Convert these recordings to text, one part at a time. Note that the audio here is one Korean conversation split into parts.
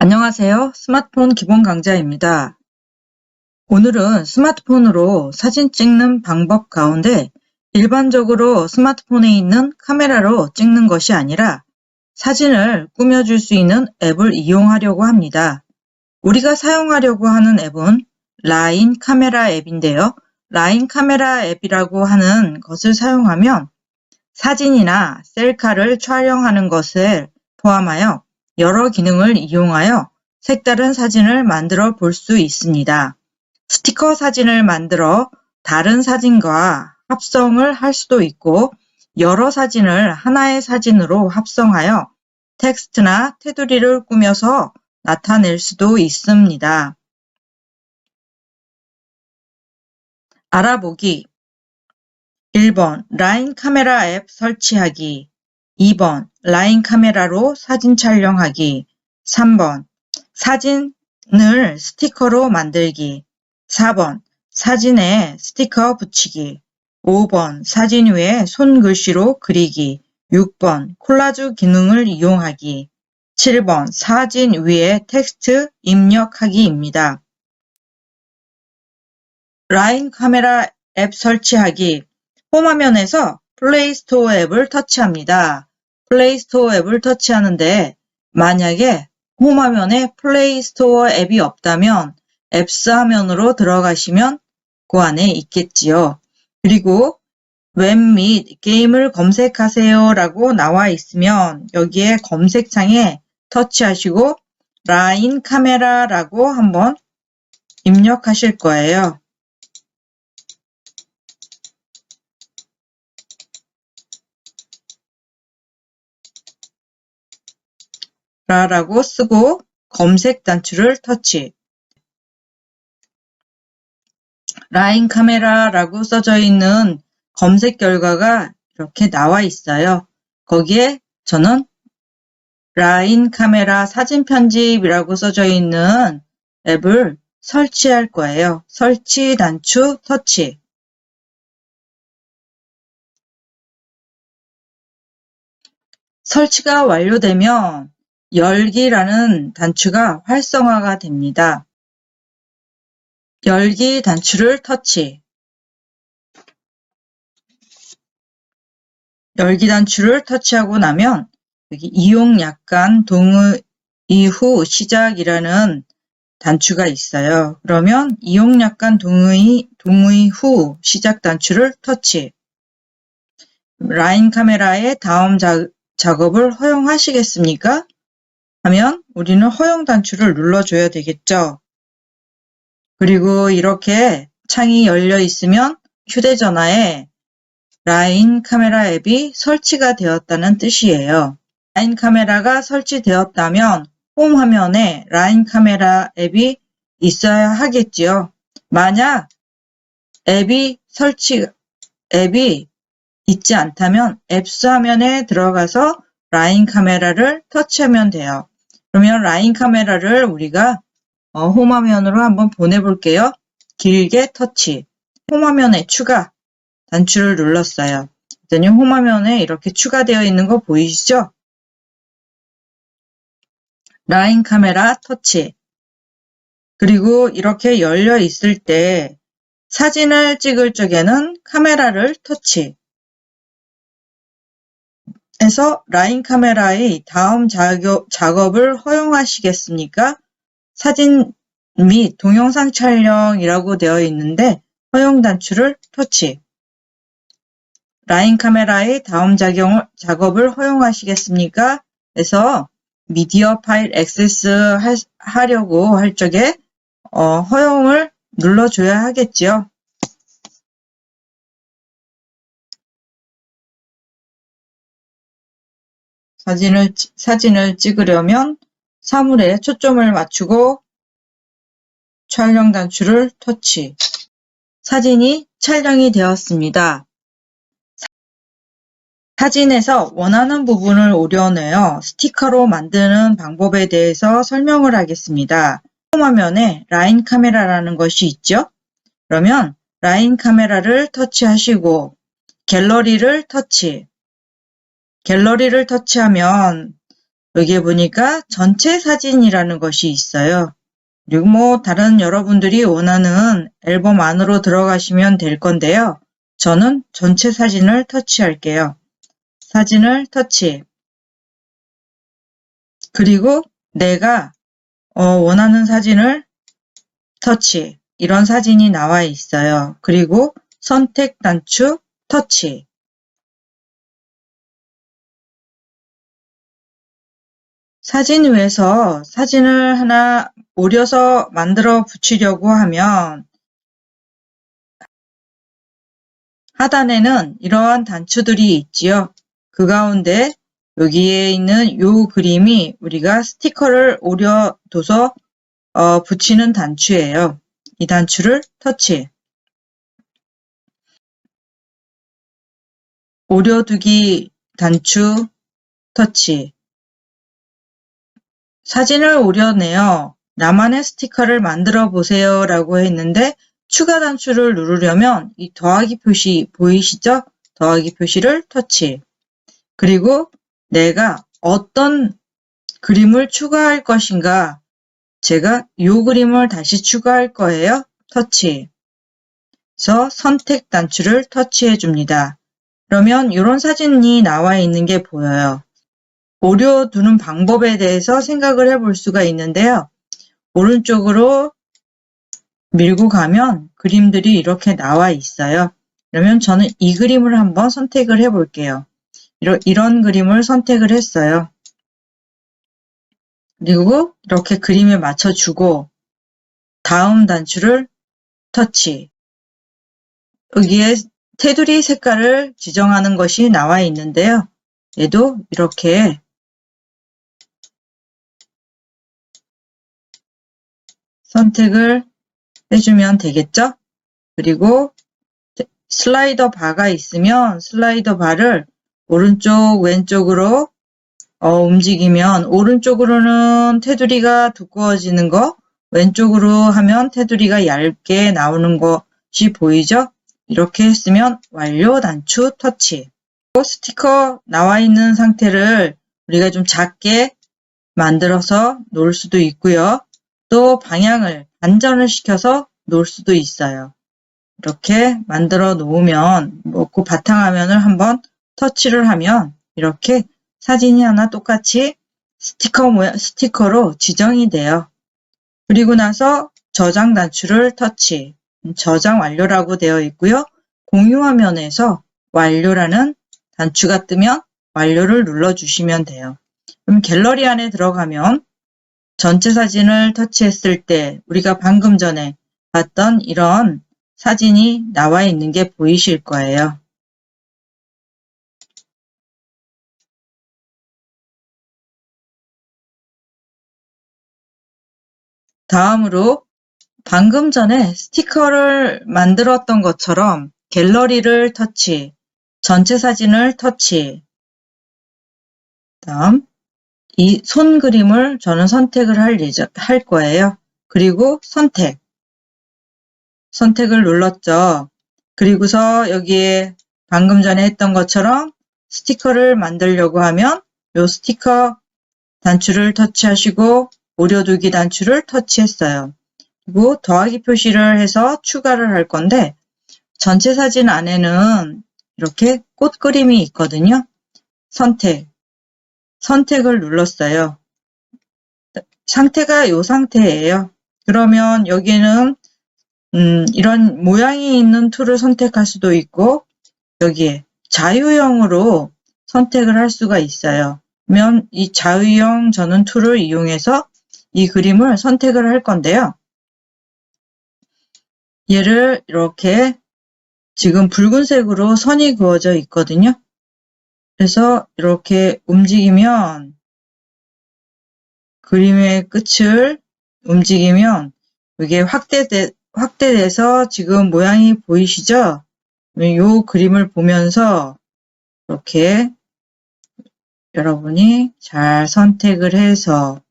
안녕하세요. 스마트폰 기본 강좌입니다. 오늘은 스마트폰으로 사진 찍는 방법 가운데 일반적으로 스마트폰에 있는 카메라로 찍는 것이 아니라 사진을 꾸며줄 수 있는 앱을 이용하려고 합니다. 우리가 사용하려고 하는 앱은 라인 카메라 앱인데요. 라인 카메라 앱이라고 하는 것을 사용하면 사진이나 셀카를 촬영하는 것을 포함하여 여러 기능을 이용하여 색다른 사진을 만들어 볼 수 있습니다. 스티커 사진을 만들어 다른 사진과 합성을 할 수도 있고 여러 사진을 하나의 사진으로 합성하여 텍스트나 테두리를 꾸며서 나타낼 수도 있습니다. 알아보기 1번 라인 카메라 앱 설치하기 2번 라인 카메라로 사진 촬영하기 3번 사진을 스티커로 만들기 4번 사진에 스티커 붙이기 5번 사진 위에 손글씨로 그리기 6번 콜라주 기능을 이용하기 7번 사진 위에 텍스트 입력하기입니다. 라인 카메라 앱 설치하기 홈화면에서 플레이스토어 앱을 터치합니다. 플레이스토어 앱을 터치하는데 만약에 홈화면에 플레이스토어 앱이 없다면 앱스 화면으로 들어가시면 그 안에 있겠지요. 그리고 웹 및 게임을 검색하세요 라고 나와 있으면 여기에 검색창에 터치하시고 라인 카메라라고 한번 입력하실 거예요. 라고 쓰고 검색 단추를 터치. 라인 카메라라고 써져 있는 검색 결과가 이렇게 나와 있어요. 거기에 저는 라인 카메라 사진 편집이라고 써져 있는 앱을 설치할 거예요. 설치 단추 터치. 설치가 완료되면 열기라는 단추가 활성화가 됩니다. 열기 단추를 터치. 열기 단추를 터치하고 나면 여기 이용 약관 동의 후 시작이라는 단추가 있어요. 그러면 이용 약관 동의 후 시작 단추를 터치. 라인 카메라의 다음 작업을 허용하시겠습니까? 하면 우리는 허용 단추를 눌러줘야 되겠죠. 그리고 이렇게 창이 열려 있으면 휴대전화에 라인 카메라 앱이 설치가 되었다는 뜻이에요. 라인 카메라가 설치되었다면 홈 화면에 라인 카메라 앱이 있어야 하겠지요. 만약 앱이 있지 않다면 앱스 화면에 들어가서 라인 카메라를 터치하면 돼요. 그러면 라인 카메라를 우리가 홈 화면으로 한번 보내볼게요. 길게 터치. 홈 화면에 추가 단추를 눌렀어요. 그랬더니 홈 화면에 이렇게 추가되어 있는 거 보이시죠? 라인 카메라 터치. 그리고 이렇게 열려 있을 때 사진을 찍을 적에는 카메라를 터치. 해서 라인 카메라의 다음 작업을 허용하시겠습니까? 사진 및 동영상 촬영이라고 되어 있는데 허용 단추를 터치. 라인 카메라의 다음 작업을 허용하시겠습니까? 해서 미디어 파일 액세스 하려고 할 적에 허용을 눌러줘야 하겠지요. 사진을 찍으려면 사물에 초점을 맞추고 촬영 단추를 터치. 사진이 촬영이 되었습니다. 사진에서 원하는 부분을 오려내어 스티커로 만드는 방법에 대해서 설명을 하겠습니다. 홈 화면에 라인 카메라라는 것이 있죠? 그러면 라인 카메라를 터치하시고 갤러리를 터치하면 여기에 보니까 전체 사진이라는 것이 있어요. 그리고 뭐 다른 여러분들이 원하는 앨범 안으로 들어가시면 될 건데요. 저는 전체 사진을 터치할게요. 사진을 터치. 그리고 내가 원하는 사진을 터치. 이런 사진이 나와 있어요. 그리고 선택 단축 터치. 사진 위에서 사진을 하나 오려서 만들어 붙이려고 하면 하단에는 이러한 단추들이 있지요. 그 가운데 여기에 있는 이 그림이 우리가 스티커를 오려둬서 붙이는 단추예요. 이 단추를 터치. 오려두기 단추 터치. 사진을 오려내어 나만의 스티커를 만들어 보세요 라고 했는데 추가 단추를 누르려면 이 더하기 표시 보이시죠? 더하기 표시를 터치. 그리고 내가 어떤 그림을 추가할 것인가? 제가 이 그림을 다시 추가할 거예요. 터치. 그래서 선택 단추를 터치해 줍니다. 그러면 이런 사진이 나와 있는 게 보여요. 오려두는 방법에 대해서 생각을 해볼 수가 있는데요. 오른쪽으로 밀고 가면 그림들이 이렇게 나와 있어요. 그러면 저는 이 그림을 한번 선택을 해 볼게요. 이런 그림을 선택을 했어요. 그리고 이렇게 그림에 맞춰주고 다음 단추를 터치. 여기에 테두리 색깔을 지정하는 것이 나와 있는데요. 얘도 이렇게 선택을 해주면 되겠죠? 그리고 슬라이더 바가 있으면 슬라이더 바를 오른쪽 왼쪽으로 움직이면 오른쪽으로는 테두리가 두꺼워지는 거, 왼쪽으로 하면 테두리가 얇게 나오는 것이 보이죠? 이렇게 했으면 완료 단추 터치. 스티커 나와 있는 상태를 우리가 좀 작게 만들어서 놓을 수도 있고요. 또 방향을 반전을 시켜서 놓을 수도 있어요. 이렇게 만들어 놓으면 그 바탕화면을 한번 터치를 하면 이렇게 사진이 하나 똑같이 스티커로 지정이 돼요. 그리고 나서 저장 단추를 터치. 저장 완료라고 되어 있고요. 공유 화면에서 완료라는 단추가 뜨면 완료를 눌러주시면 돼요. 그럼 갤러리 안에 들어가면 전체 사진을 터치했을 때 우리가 방금 전에 봤던 이런 사진이 나와 있는 게 보이실 거예요. 다음으로 방금 전에 스티커를 만들었던 것처럼 갤러리를 터치, 전체 사진을 터치, 다음 이 손 그림을 저는 선택을 할 거예요. 그리고 선택을 눌렀죠. 그리고서 여기에 방금 전에 했던 것처럼 스티커를 만들려고 하면 이 스티커 단추를 터치하시고 오려두기 단추를 터치했어요. 그리고 더하기 표시를 해서 추가를 할 건데 전체 사진 안에는 이렇게 꽃 그림이 있거든요. 선택을 눌렀어요. 상태가 이 상태예요. 그러면 여기는 이런 모양이 있는 툴을 선택할 수도 있고 여기에 자유형으로 선택을 할 수가 있어요. 그러면 이 자유형 저는 툴을 이용해서 이 그림을 선택을 할 건데요. 얘를 이렇게 지금 붉은색으로 선이 그어져 있거든요. 그래서 이렇게 움직이면 그림의 끝을 움직이면 이게 확대돼서 지금 모양이 보이시죠? 이 그림을 보면서 이렇게 여러분이 잘 선택을 해서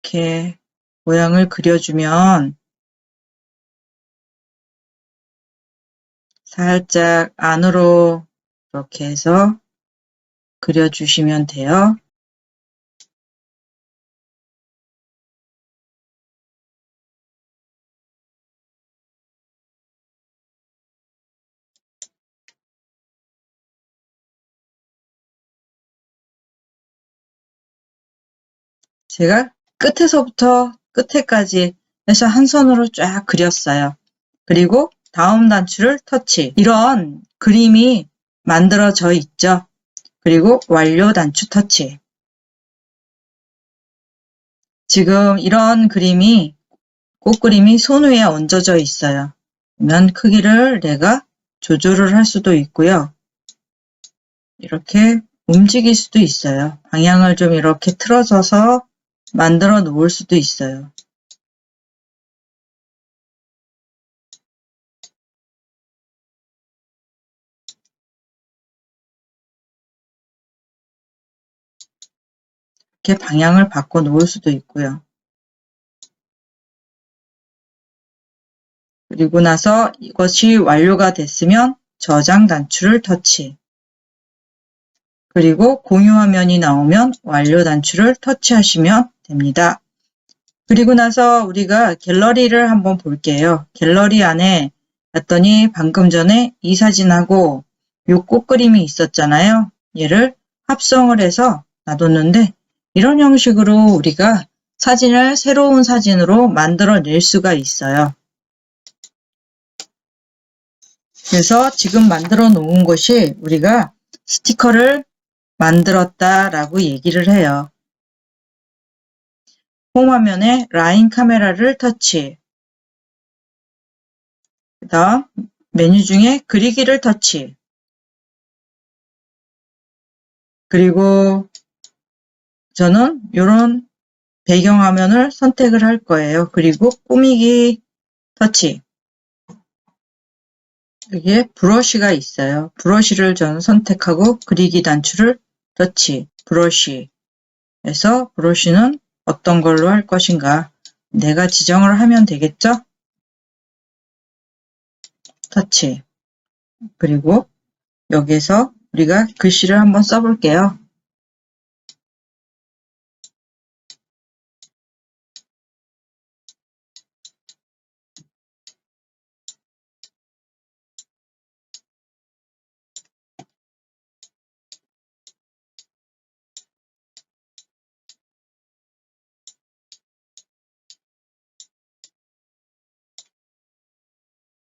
이렇게 모양을 그려주면 살짝 안으로 이렇게 해서 그려주시면 돼요. 제가 끝에서부터 끝에까지 해서 한 손으로 쫙 그렸어요. 그리고 다음 단추를 터치. 이런 그림이 만들어져 있죠. 그리고 완료 단추 터치. 지금 이런 그림이 꽃그림이 손 위에 얹어져 있어요. 그러면 크기를 내가 조절을 할 수도 있고요. 이렇게 움직일 수도 있어요. 방향을 좀 이렇게 틀어져서 만들어 놓을 수도 있어요. 이렇게 방향을 바꿔 놓을 수도 있고요. 그리고 나서 이것이 완료가 됐으면 저장 단추를 터치. 그리고 공유 화면이 나오면 완료 단추를 터치하시면 됩니다. 그리고 나서 우리가 갤러리를 한번 볼게요. 갤러리 안에 봤더니 방금 전에 이 사진하고 요 꽃그림이 있었잖아요. 얘를 합성을 해서 놔뒀는데 이런 형식으로 우리가 사진을 새로운 사진으로 만들어낼 수가 있어요. 그래서 지금 만들어 놓은 것이 우리가 스티커를 만들었다라고 얘기를 해요. 홈 화면에 라인 카메라를 터치. 그 다음 메뉴 중에 그리기를 터치. 그리고 저는 이런 배경화면을 선택을 할 거예요. 그리고 꾸미기 터치. 여기에 브러쉬가 있어요. 브러쉬를 저는 선택하고 그리기 단추를 터치. 브러쉬. 그래서 브러쉬는 어떤 걸로 할 것인가 내가 지정을 하면 되겠죠? 터치. 그리고 여기에서 우리가 글씨를 한번 써볼게요.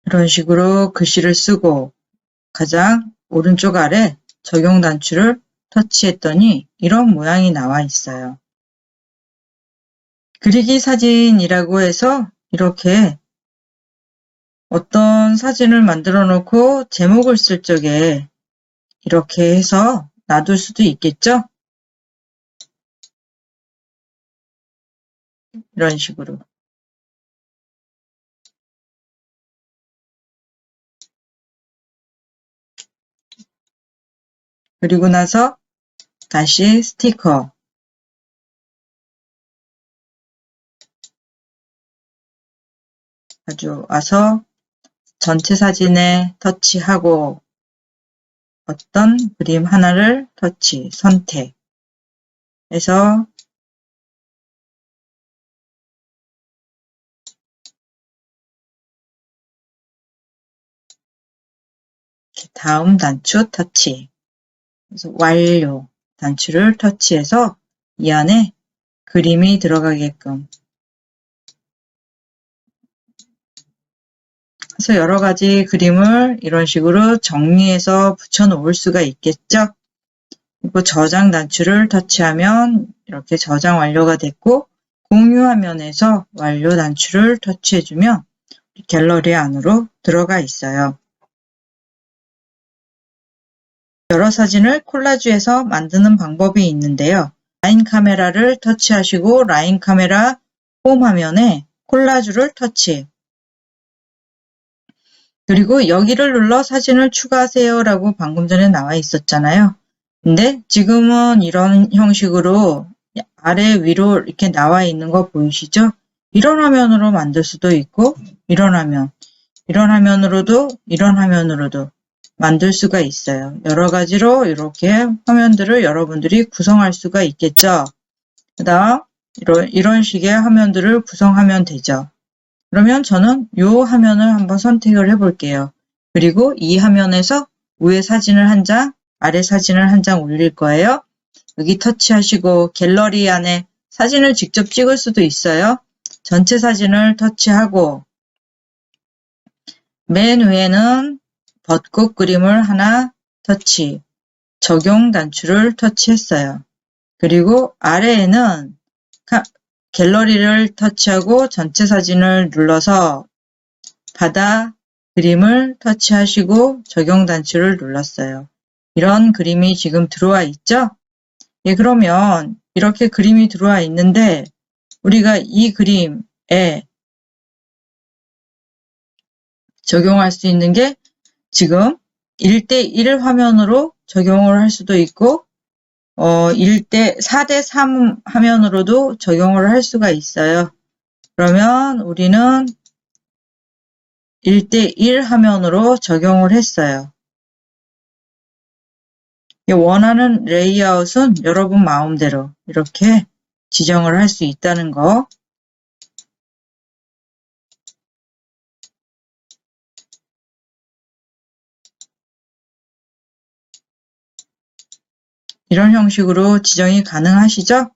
이런 식으로 글씨를 쓰고 가장 오른쪽 아래 적용 단추를 터치했더니 이런 모양이 나와 있어요. 그리기 사진이라고 해서 이렇게 어떤 사진을 만들어 놓고 제목을 쓸 적에 이렇게 해서 놔둘 수도 있겠죠? 이런 식으로. 그리고 나서 다시 스티커. 가져와서 전체 사진에 터치하고 어떤 그림 하나를 터치, 선택 해서 다음 단추 터치. 그래서 완료 단추를 터치해서 이 안에 그림이 들어가게끔. 그래서 여러 가지 그림을 이런 식으로 정리해서 붙여 놓을 수가 있겠죠. 그리고 저장 단추를 터치하면 이렇게 저장 완료가 됐고 공유 화면에서 완료 단추를 터치해주면 갤러리 안으로 들어가 있어요. 여러 사진을 콜라주해서 만드는 방법이 있는데요. 라인 카메라를 터치하시고 라인 카메라 홈 화면에 콜라주를 터치. 그리고 여기를 눌러 사진을 추가하세요 라고 방금 전에 나와 있었잖아요. 근데 지금은 이런 형식으로 아래 위로 이렇게 나와 있는 거 보이시죠? 이런 화면으로 만들 수도 있고 이런 화면, 이런 화면으로도 이런 화면으로도 만들 수가 있어요. 여러 가지로 이렇게 화면들을 여러분들이 구성할 수가 있겠죠. 그 다음 이런 식의 화면들을 구성하면 되죠. 그러면 저는 이 화면을 한번 선택을 해 볼게요. 그리고 이 화면에서 위에 사진을 한 장, 아래 사진을 한 장 올릴 거예요. 여기 터치하시고 갤러리 안에 사진을 직접 찍을 수도 있어요. 전체 사진을 터치하고 맨 위에는 벚꽃 그림을 하나 터치, 적용 단추를 터치했어요. 그리고 아래에는 갤러리를 터치하고 전체 사진을 눌러서 바다 그림을 터치하시고 적용 단추를 눌렀어요. 이런 그림이 지금 들어와 있죠? 예, 그러면 이렇게 그림이 들어와 있는데 우리가 이 그림에 적용할 수 있는 게 지금 1대1 화면으로 적용을 할 수도 있고 4대3 화면으로도 적용을 할 수가 있어요. 그러면 우리는 1대1 화면으로 적용을 했어요. 원하는 레이아웃은 여러분 마음대로 이렇게 지정을 할 수 있다는 거. 이런 형식으로 지정이 가능하시죠?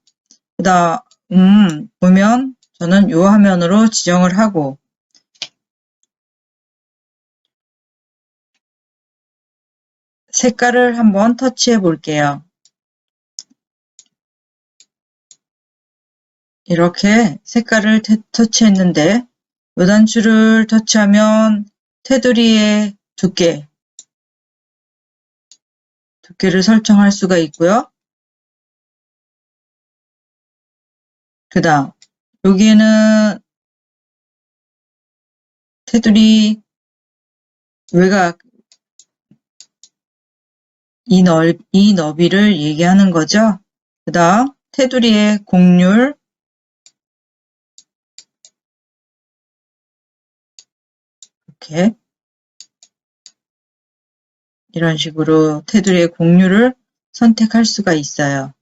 보면 저는 이 화면으로 지정을 하고 색깔을 한번 터치해 볼게요. 이렇게 색깔을 터치했는데 요 단추를 터치하면 테두리의 두께를 설정할 수가 있고요. 그 다음 여기에는 테두리 외곽 이 너비를 얘기하는 거죠. 그 다음 테두리의 곡률 이렇게 이런 식으로 테두리의 곡률을 선택할 수가 있어요.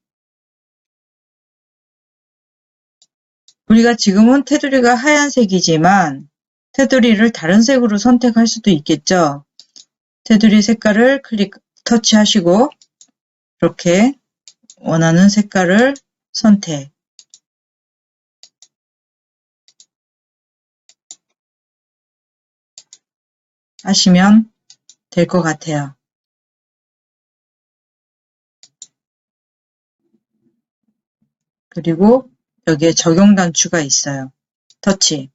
우리가 지금은 테두리가 하얀색이지만 테두리를 다른 색으로 선택할 수도 있겠죠. 테두리 색깔을 터치하시고 이렇게 원하는 색깔을 선택하시면 될 것 같아요. 그리고 여기에 적용 단추가 있어요. 터치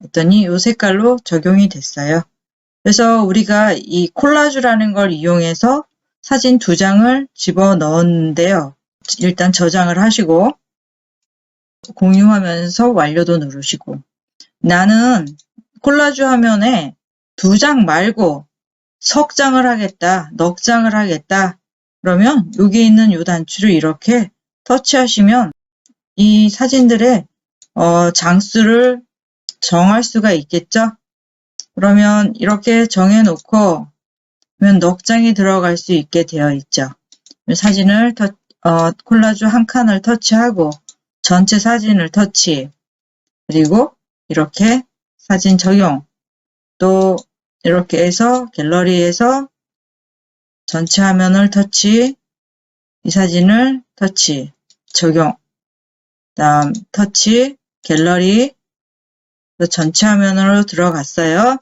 했더니 이 색깔로 적용이 됐어요. 그래서 우리가 이 콜라주라는 걸 이용해서 사진 2장을 집어 넣었는데요. 일단 저장을 하시고 공유하면서 완료도 누르시고 나는 콜라주 화면에 2장 말고 석 장을 하겠다, 넉 장을 하겠다. 그러면 여기 있는 이 단추를 이렇게 터치하시면 이 사진들의 장수를 정할 수가 있겠죠. 그러면 이렇게 정해놓고 넉 장이 들어갈 수 있게 되어 있죠. 사진을 콜라주 한 칸을 터치하고 전체 사진을 터치 그리고 이렇게 사진 적용 또 이렇게 해서 갤러리에서 전체 화면을 터치 이 사진을 터치 적용 다음 터치 갤러리 전체 화면으로 들어갔어요.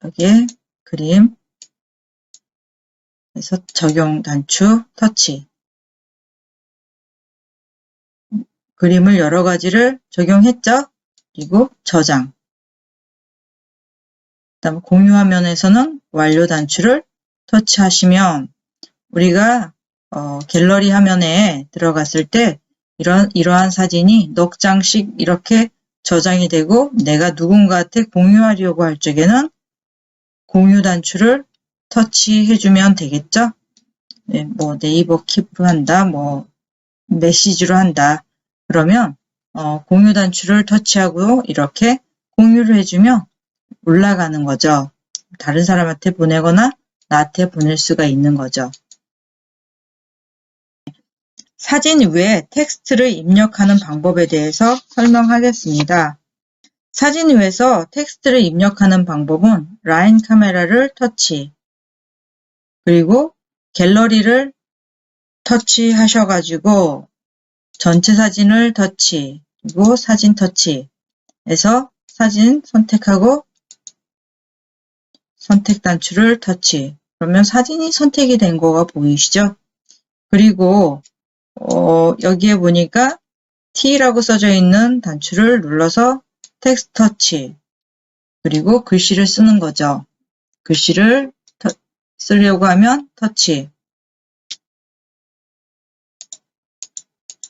여기에 그림 그래서 적용 단추 터치 그림을 여러 가지를 적용했죠. 그리고 저장 그다음 공유 화면에서는 완료 단추를 터치하시면 우리가 갤러리 화면에 들어갔을 때 이러한 사진이 넉 장씩 이렇게 저장이 되고 내가 누군가한테 공유하려고 할 적에는 공유 단추를 터치해주면 되겠죠. 네, 뭐 네이버 킵을 한다, 뭐 메시지로 한다. 그러면 공유 단추를 터치하고 이렇게 공유를 해주면 올라가는 거죠. 다른 사람한테 보내거나 나한테 보낼 수가 있는 거죠. 사진 위에 텍스트를 입력하는 방법에 대해서 설명하겠습니다. 사진 위에서 텍스트를 입력하는 방법은 라인 카메라를 터치, 그리고 갤러리를 터치하셔가지고 전체 사진을 터치, 그리고 사진 터치에서 사진 선택하고 선택 단추를 터치. 그러면 사진이 선택이 된 거가 보이시죠? 그리고 여기에 보니까 T라고 써져 있는 단추를 눌러서 텍스트 터치, 그리고 글씨를 쓰는 거죠. 글씨를 쓰려고 하면 터치,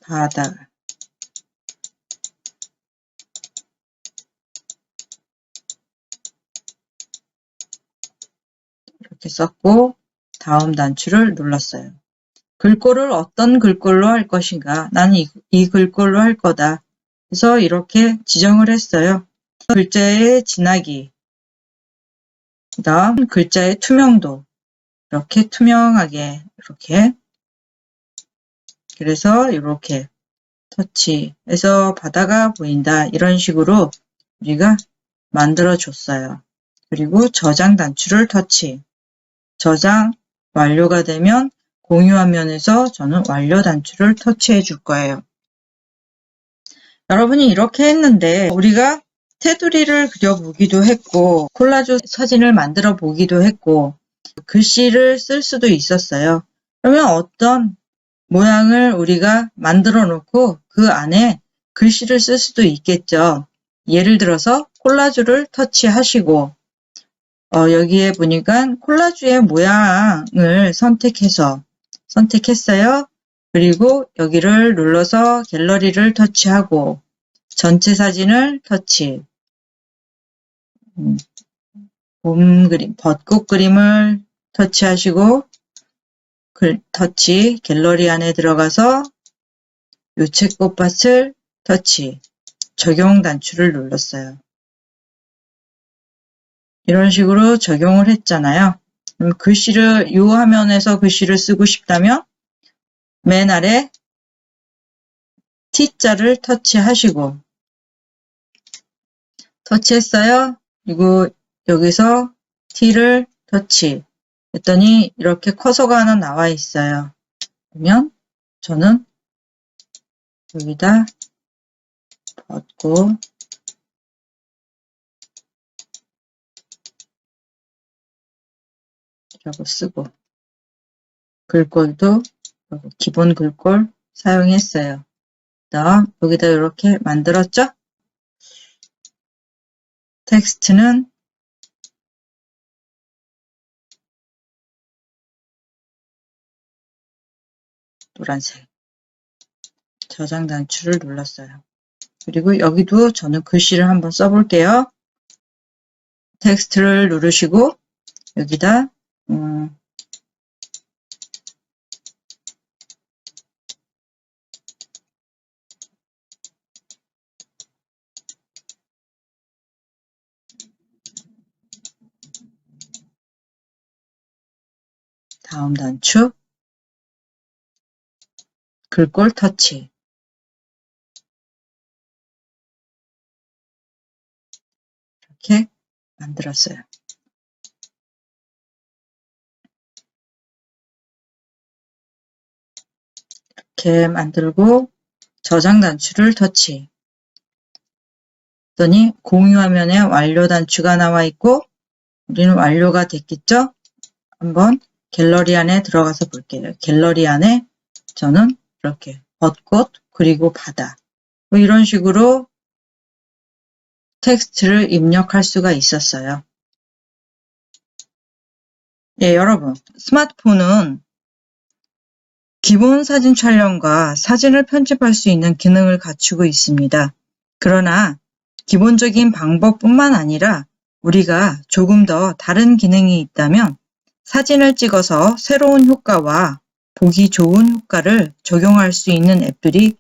바다, 이렇게 썼고 다음 단추를 눌렀어요. 글꼴을 어떤 글꼴로 할 것인가? 나는 이 글꼴로 할 거다. 그래서 이렇게 지정을 했어요. 글자의 진하기, 그 다음 글자의 투명도, 이렇게 투명하게 이렇게, 그래서 이렇게 터치해서 바다가 보인다. 이런 식으로 우리가 만들어 줬어요. 그리고 저장 단추를 터치, 저장 완료가 되면 공유 화면에서 저는 완료 단추를 터치해 줄 거예요. 여러분이 이렇게 했는데 우리가 테두리를 그려보기도 했고 콜라주 사진을 만들어 보기도 했고 글씨를 쓸 수도 있었어요. 그러면 어떤 모양을 우리가 만들어 놓고 그 안에 글씨를 쓸 수도 있겠죠. 예를 들어서 콜라주를 터치하시고 여기에 보니까 콜라주의 모양을 선택했어요. 그리고 여기를 눌러서 갤러리를 터치하고 전체 사진을 터치, 봄 그림, 벚꽃 그림을 터치하시고 터치, 갤러리 안에 들어가서 유채꽃밭을 터치, 적용 단추를 눌렀어요. 이런 식으로 적용을 했잖아요. 그럼 글씨를 이 화면에서 글씨를 쓰고 싶다면 맨 아래 T자를 터치하시고 터치했어요. 그리고 여기서 T를 터치 했더니 이렇게 커서가 하나 나와 있어요. 그러면 저는 여기다 벚꽃 라고 쓰고 글꼴도 기본 글꼴 사용했어요. 그다음 여기다 이렇게 만들었죠? 텍스트는 노란색, 저장 단추를 눌렀어요. 그리고 여기도 저는 글씨를 한번 써볼게요. 텍스트를 누르시고 여기다 다음 단추, 글꼴 터치, 이렇게 만들었어요. 이렇게 만들고 저장 단추를 터치 했더니 공유 화면에 완료 단추가 나와 있고 우리는 완료가 됐겠죠? 한번 갤러리 안에 들어가서 볼게요. 갤러리 안에 저는 이렇게 벚꽃 그리고 바다 뭐 이런 식으로 텍스트를 입력할 수가 있었어요. 예, 여러분 스마트폰은 기본 사진 촬영과 사진을 편집할 수 있는 기능을 갖추고 있습니다. 그러나 기본적인 방법뿐만 아니라 우리가 조금 더 다른 기능이 있다면 사진을 찍어서 새로운 효과와 보기 좋은 효과를 적용할 수 있는 앱들이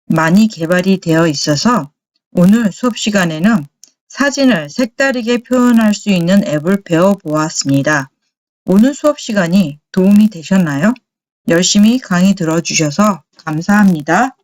많이 개발이 되어 있어서 오늘 수업 시간에는 사진을 색다르게 표현할 수 있는 앱을 배워보았습니다. 오늘 수업 시간이 도움이 되셨나요? 열심히 강의 들어주셔서 감사합니다.